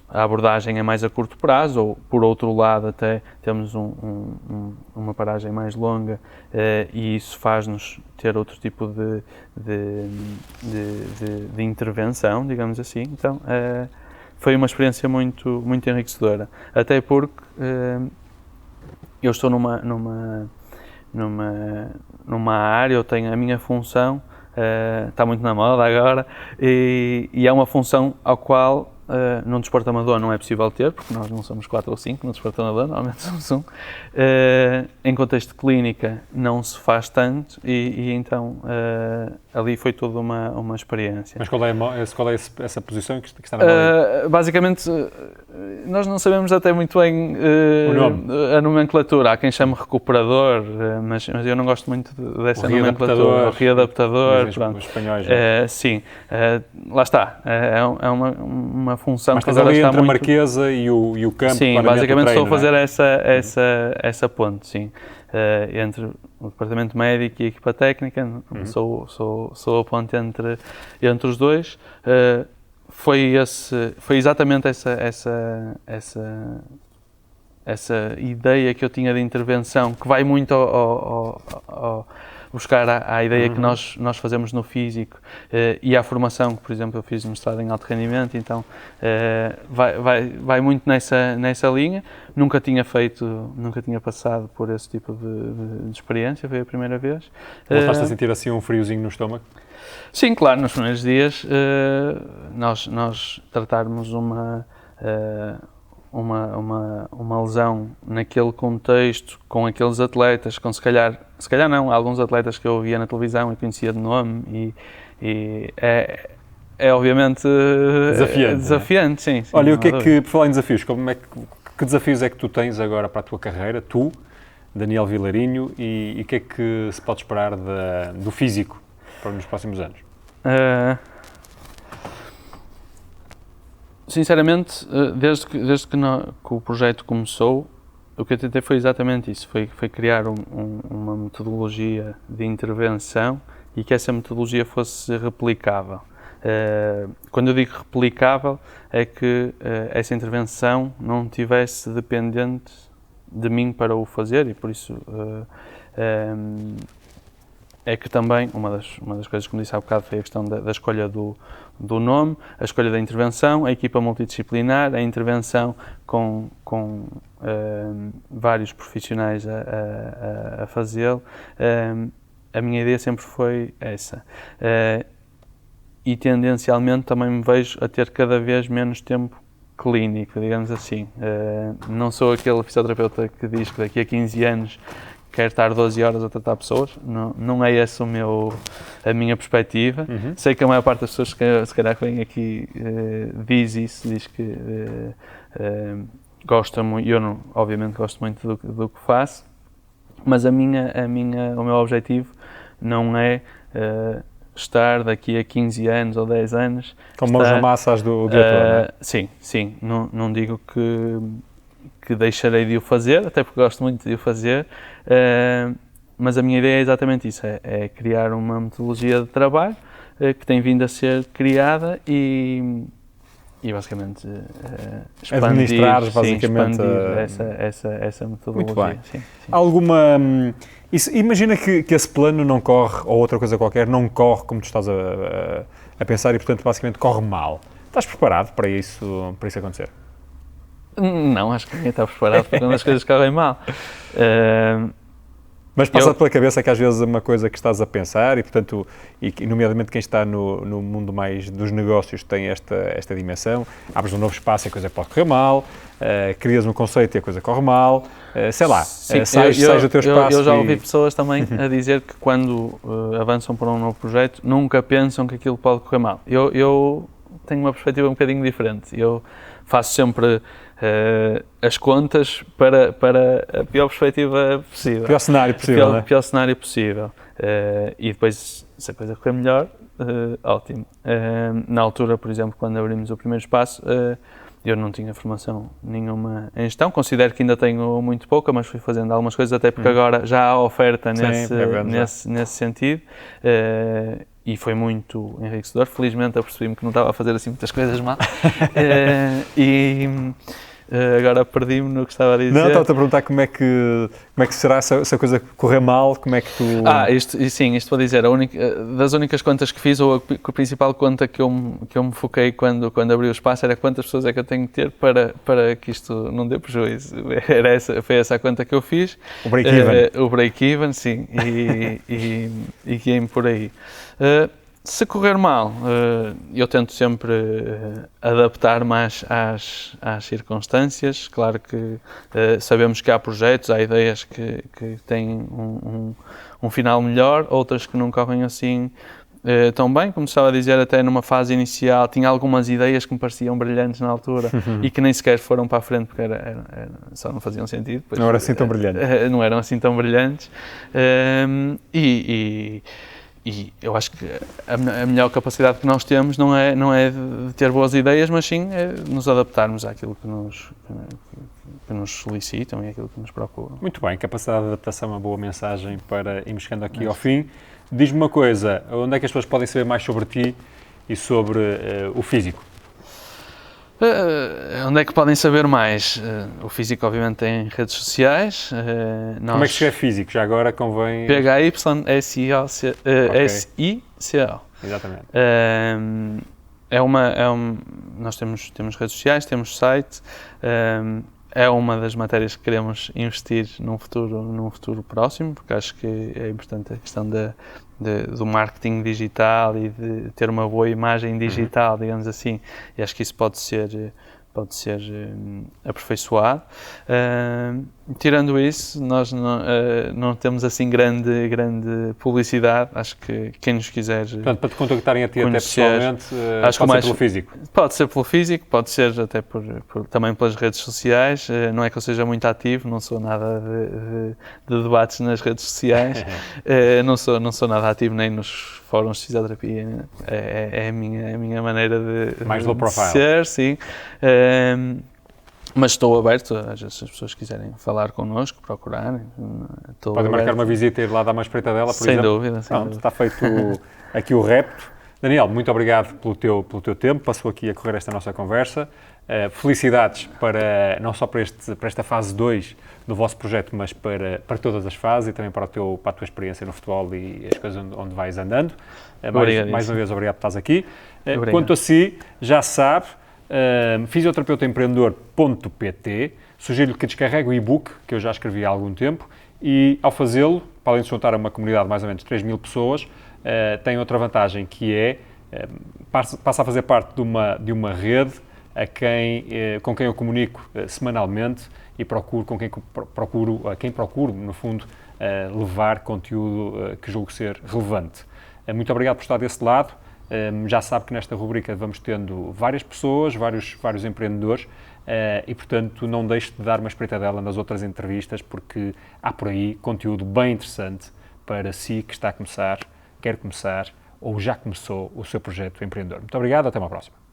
a abordagem é mais a curto prazo, ou por outro lado até temos uma paragem mais longa e isso faz-nos ter outro tipo de intervenção, digamos assim. Então foi uma experiência muito enriquecedora, até porque eu estou numa área, eu tenho a minha função, está muito na moda agora, e é uma função ao qual num desporto amador não é possível ter, porque nós não somos 4 ou 5 no desporto amador, normalmente somos 1. Em contexto de clínica não se faz tanto e então ali foi toda uma experiência. Mas qual é essa posição que está na moda? Basicamente, nós não sabemos até muito bem a nomenclatura. Há quem chame recuperador, mas eu não gosto muito dessa nomenclatura. O readaptador. Pronto. Os espanhóis, sim, lá está. É uma função mas que agora está muito... entre a Marquesa e o campo. Sim, basicamente estou a fazer essa ponte, sim. Entre o departamento médico e a equipa técnica, sou a ponte entre os dois. Foi exatamente essa ideia que eu tinha de intervenção, que vai muito ao buscar à ideia que nós fazemos no físico e à formação, que por exemplo eu fiz mestrado em alto rendimento, então vai muito nessa linha. Nunca tinha passado por esse tipo de experiência, foi a primeira vez. Voltaste a sentir assim um friozinho no estômago? Sim, claro, nos primeiros dias nós tratarmos uma lesão naquele contexto, com aqueles atletas, com se calhar não, alguns atletas que eu via na televisão e conhecia de nome e é obviamente desafiante, sim. Olha, e o que é que, por falar em desafios, que desafios é que tu tens agora para a tua carreira, tu, Daniel Vilarinho, e o que é que se pode esperar do físico nos próximos anos? Sinceramente, desde que o projeto começou, o que eu tentei foi exatamente isso, foi criar uma metodologia de intervenção e que essa metodologia fosse replicável. Quando eu digo replicável, é que essa intervenção não estivesse dependente de mim para o fazer e por isso é que também, uma das coisas que me disse há bocado foi a questão da escolha do nome, a escolha da intervenção, a equipa multidisciplinar, a intervenção com vários profissionais a fazê-lo. A minha ideia sempre foi essa. E tendencialmente também me vejo a ter cada vez menos tempo clínico, digamos assim. Não sou aquele fisioterapeuta que diz que daqui a 15 anos quero estar 12 horas a tratar pessoas, não é essa a minha perspectiva. Sei que a maior parte das pessoas que se calhar vem aqui diz que gosta muito, eu obviamente gosto muito do que faço, mas o meu objetivo não é estar daqui a 15 anos ou 10 anos... Com mãos na massa do dia todo, não é? Sim, não digo que deixarei de o fazer, até porque gosto muito de o fazer, mas a minha ideia é exatamente isso, é criar uma metodologia de trabalho que tem vindo a ser criada e basicamente expandir essa metodologia. Muito bem. Sim. Imagina que esse plano não corre, ou outra coisa qualquer, não corre como tu estás a pensar e, portanto, basicamente corre mal. Estás preparado para isso acontecer? Não, acho que ninguém está preparado para quando as coisas correm mal. Mas passa pela cabeça que às vezes é uma coisa que estás a pensar e, portanto, e nomeadamente quem está no mundo mais dos negócios tem esta dimensão, abres um novo espaço e a coisa pode correr mal, crias um conceito e a coisa corre mal, sei lá, sais do teu espaço. Eu já ouvi pessoas também a dizer que quando avançam para um novo projeto nunca pensam que aquilo pode correr mal. Eu tenho uma perspectiva um bocadinho diferente. Eu faço sempre as contas para a pior perspectiva possível. Pior cenário possível, Pior cenário possível. E depois, se a coisa correr melhor, ótimo. Na altura, por exemplo, quando abrimos o primeiro espaço, eu não tinha formação nenhuma em gestão, considero que ainda tenho muito pouca, mas fui fazendo algumas coisas, até porque agora já há oferta nesse sentido, e foi muito enriquecedor. Felizmente apercebi-me que não estava a fazer assim muitas coisas mal, agora perdi-me no que estava a dizer. Não, estava-te a perguntar como é que será se a coisa correr mal, como é que tu... Isto vou dizer, das únicas contas que fiz, ou a principal conta que eu me foquei quando abri o espaço era quantas pessoas é que eu tenho que ter para que isto não dê prejuízo. Foi essa a conta que eu fiz. O break-even. O break-even, sim, e guiei-me por aí. Se correr mal, eu tento sempre adaptar mais às circunstâncias. Claro que sabemos que há projetos, há ideias que têm um final melhor, outras que não correm assim tão bem. Como estava a dizer, até numa fase inicial, tinha algumas ideias que me pareciam brilhantes na altura e que nem sequer foram para a frente porque só não faziam sentido. Depois, não eram assim tão brilhantes. Não eram assim tão brilhantes. E eu acho que a melhor capacidade que nós temos não é de ter boas ideias, mas sim é nos adaptarmos àquilo que nos solicitam e àquilo que nos procuram. Muito bem, capacidade de adaptação é uma boa mensagem para irmos chegando aqui ao fim. Diz-me uma coisa, onde é que as pessoas podem saber mais sobre ti e sobre o físico? Onde é que podem saber mais? O físico, obviamente, tem redes sociais. Como é que se escreve físico? Já agora convém... PHYSICO. Exatamente. Nós temos redes sociais, temos site. É uma das matérias que queremos investir num futuro próximo, porque acho que é importante a questão do marketing digital e de ter uma boa imagem digital, digamos assim, e acho que isso pode ser aperfeiçoado. Tirando isso, nós não temos assim grande publicidade. Acho que quem nos quiser Portanto, para te contactarem a ti conhecer, até pessoalmente, pode ser pelo físico? Pode ser pelo físico, pode ser até também pelas redes sociais. Não é que eu seja muito ativo, não sou nada de debates nas redes sociais, não sou nada ativo nem nos fóruns de fisioterapia. É a minha maneira de mais low profile. Ser, sim. Mas estou aberto, se as pessoas quiserem falar connosco, procurarem. Podem marcar uma visita e ir lá dar uma espreitadela, por exemplo. Sem dúvida. Está feito aqui o repto. Daniel, muito obrigado pelo teu tempo, passou aqui a correr esta nossa conversa. Felicidades não só para esta fase 2 do vosso projeto, mas para todas as fases e também para a tua experiência no futebol e as coisas onde vais andando. Mais uma vez, obrigado por estás aqui. Quanto a si, já sabe, fisioterapeutaempreendedor.pt, sugiro-lhe que descarregue o e-book, que eu já escrevi há algum tempo, e ao fazê-lo, para além de juntar a uma comunidade de mais ou menos 3.000 pessoas, tem outra vantagem, que é, passa a fazer parte de uma rede com quem eu comunico semanalmente e a quem procuro, no fundo, levar conteúdo que julgo ser relevante. Muito obrigado por estar desse lado. Já sabe que nesta rubrica vamos tendo várias pessoas, vários empreendedores e, portanto, não deixe de dar uma espreitadela nas outras entrevistas, porque há por aí conteúdo bem interessante para si que está a começar, quer começar ou já começou o seu projeto empreendedor. Muito obrigado, até uma próxima.